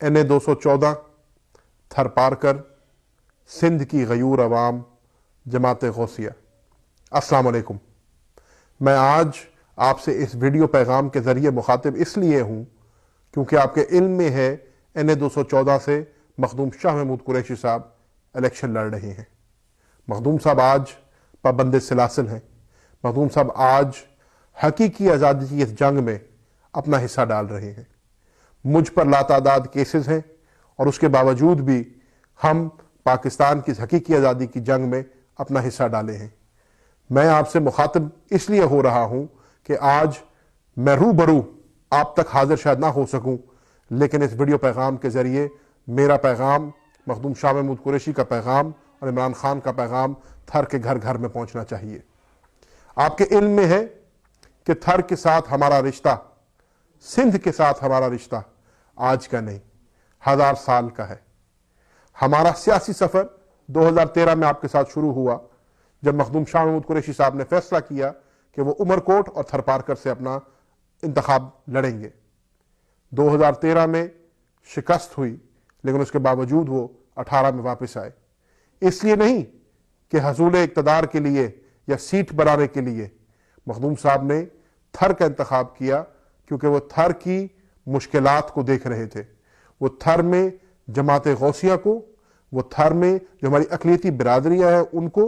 NA-214 थर पारकर सिंध की गयूर अवाम जमात गौसिया। अस्सलाम वालेकुम। मैं आज आपसे इस वीडियो पैगाम के ज़रिए मुखातिब इसलिए हूँ क्योंकि आपके इल्म में है NA-214 से मखदूम शाह महमूद कुरैशी साहब इलेक्शन लड़ रहे हैं। मखदूम साहब आज पाबंद सिलासिल हैं। मखदूम साहब आज हकीकी आज़ादी की इस जंग में अपना हिस्सा डाल रहे हैं। मुझ पर लातादाद केसेस हैं और उसके बावजूद भी हम पाकिस्तान की हकीकी आज़ादी की जंग में अपना हिस्सा डाले हैं। मैं आपसे मुखातिब इसलिए हो रहा हूं कि आज मैं रूबरू आप तक हाजिर शायद ना हो सकूं, लेकिन इस वीडियो पैगाम के ज़रिए मेरा पैगाम, मखदूम शाह महमूद कुरैशी का पैगाम और इमरान खान का पैगाम थर के घर घर में पहुंचना चाहिए। आपके इल्म में है कि थर के साथ हमारा रिश्ता, सिंध के साथ हमारा रिश्ता आज का नहीं, 1000 साल का है। हमारा सियासी सफ़र 2013 में आपके साथ शुरू हुआ जब मखदूम शाह महमूद कुरैशी साहब ने फैसला किया कि वो उमरकोट और थर पारकर से अपना इंतखाब लड़ेंगे। 2013 में शिकस्त हुई, लेकिन उसके बावजूद वो 18 में वापस आए। इसलिए नहीं कि हसूल इक़्तिदार के लिए या सीट बनाने के लिए मखदूम साहब ने थर का इंतखाब किया, क्योंकि वो थर की मुश्किलात को देख रहे थे। वो थर में जमात गौसिया को, वो थर में जो हमारी अक़लियती बिरादरियाँ हैं उनको,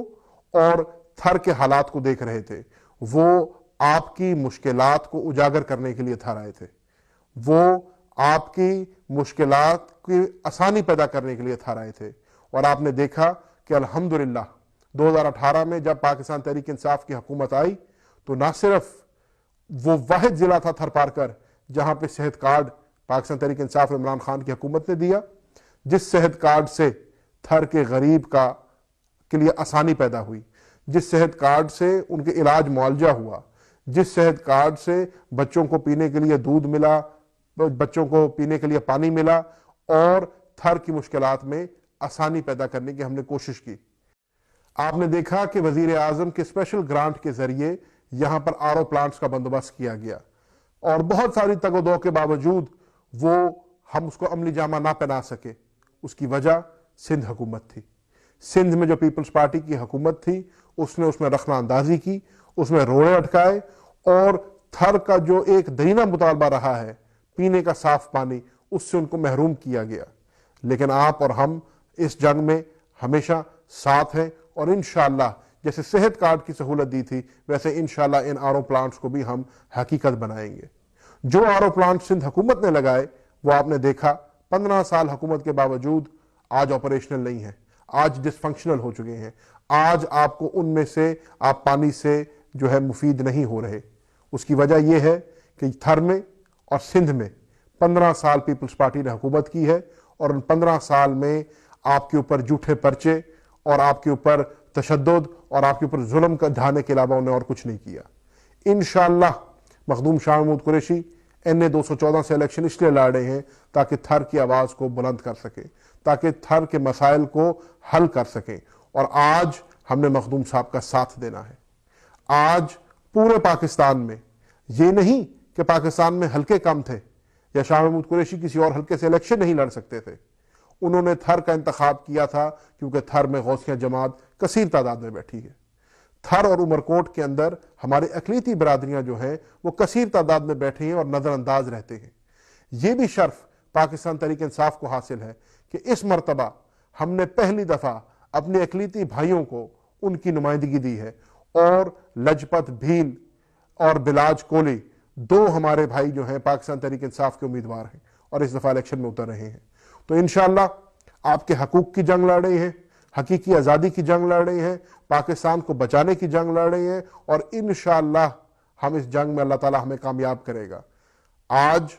और थर के हालात को देख रहे थे। वो आपकी मुश्किलात को उजागर करने के लिए थर आए थे। वो आपकी मुश्किलात की आसानी पैदा करने के लिए थर आए थे। और आपने देखा कि अल्हम्दुलिल्लाह 2018 में जब पाकिस्तान तहरीक इंसाफ की हुकूमत आई तो ना सिर्फ वो वाहिद ज़िला था थर पारकर जहाँ पे सेहत कार्ड पाकिस्तान तहरीक इंसाफ इमरान खान की हुकूमत ने दिया, जिस सेहत कार्ड से थर के गरीब के लिए आसानी पैदा हुई, जिस सेहत कार्ड से उनके इलाज मुआवजा हुआ, जिस सेहत कार्ड से बच्चों को पीने के लिए दूध मिला, बच्चों को पीने के लिए पानी मिला, और थर की मुश्किलात में आसानी पैदा करने की हमने कोशिश की। आपने देखा कि वजीर आज़म के स्पेशल ग्रांट के जरिए यहाँ पर RO प्लांट्स का बंदोबस्त किया गया, और बहुत सारी तगोदो के बावजूद वो हम उसको अमली जामा ना पहना सके। उसकी वजह सिंध हुकूमत थी। सिंध में जो पीपल्स पार्टी की हुकूमत थी उसने उसमें रखना अंदाजी की, उसमें रोड़े अटकाए, और थर का जो एक दरीना मुतालबा रहा है पीने का साफ पानी, उससे उनको महरूम किया गया। लेकिन आप और हम इस जंग में हमेशा साथ हैं, और इंशाअल्लाह जैसे सेहत कार्ड की सहूलत दी थी वैसे इंशाअल्लाह इन RO प्लांट्स को भी हम हकीकत बनाएंगे। जो RO प्लांट सिंध हुकूमत ने लगाए वो आपने देखा 15 साल हुकूमत के बावजूद आज ऑपरेशनल नहीं है, आज डिसफंक्शनल हो चुके हैं। आज आपको उनमें से आप पानी से जो है मुफीद नहीं हो रहे। उसकी वजह यह है कि थर में और सिंध में 15 साल पीपल्स पार्टी ने हुकूमत की है, और उन 15 साल में आपके ऊपर झूठे पर्चे और आपके ऊपर तशद्दुद और आपके ऊपर जुल्म का ढाने के अलावा उन्हें और कुछ नहीं किया। इंशाअल्लाह मखदूम शाह महमूद कुरैशी NA-214 से इलेक्शन इसलिए लड़ रहे हैं ताकि थर की आवाज़ को बुलंद कर सके, ताकि थर के मसाइल को हल कर सकें। और आज हमने मखदूम साहब का साथ देना है। आज पूरे पाकिस्तान में ये नहीं कि पाकिस्तान में हल्के कम थे या शाह महमूद कुरैशी किसी और हल्के से इलेक्शन नहीं लड़ सकते थे। उन्होंने थर का इंतखाब किया था क्योंकि थर में गौसिया जमात कसीर तादाद में बैठी है। थर और उमरकोट के अंदर हमारी अक़लियती बिरादरियां जो हैं वो कसीर तादाद में बैठी हैं और नज़रअंदाज रहते हैं। ये भी शर्फ पाकिस्तान तहरीक इंसाफ को हासिल है कि इस मरतबा हमने पहली दफ़ा अपने अक़लियती भाइयों को उनकी नुमाइंदगी दी है, और लजपत भील और बिलाज कोली 2 हमारे भाई जो हैं पाकिस्तान तहरीक इंसाफ के उम्मीदवार हैं और इस दफ़ा इलेक्शन में उतर रहे हैं। तो इंशाअल्लाह आपके हकूक़ की जंग लड़ रहे हैं, हकीकी आज़ादी की जंग लड़ रहे हैं, पाकिस्तान को बचाने की जंग लड़ रहे हैं, और इंशाअल्लाह हम इस जंग में अल्लाह ताला हमें कामयाब करेगा। आज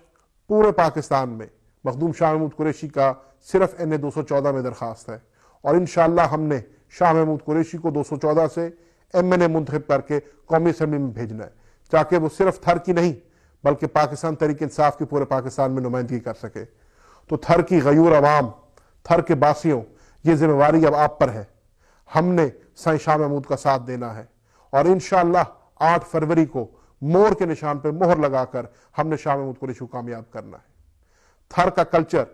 पूरे पाकिस्तान में मखदूम शाह महमूद कुरैशी का सिर्फ NA-214 में दरख्वास्त है, और इंशाअल्लाह हमने शाह महमूद कुरैशी को 214 से MNA मुंतखब करके कौमी असम्बली में भेजना है, ताकि वो सिर्फ थर की नहीं बल्कि पाकिस्तान तहरीक इंसाफ की पूरे पाकिस्तान में नुमाइंदगी कर सके। तो थर की गयूर अवाम, थर के बासियों, ये जिम्मेवारी अब आप पर है। हमने साईं शाह महमूद का साथ देना है, और इंशाअल्लाह 8 फरवरी को मोर के निशान पर मोहर लगाकर हमने शाह महमूद कुरैशी को कामयाब करना है। थर का कल्चर,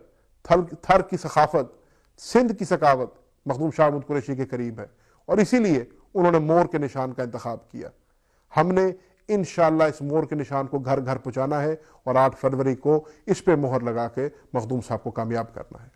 تھر کی ثقافت، سندھ کی ثقافت مخدوم شاہ محمود قریشی کے قریب ہے، اور اسی لیے انہوں نے مور کے نشان کا انتخاب کیا۔ ہم نے انشاءاللہ اس مور کے نشان کو گھر گھر پہنچانا ہے اور 8 فروری کو اس پہ مہر لگا کے مخدوم صاحب کو کامیاب کرنا ہے۔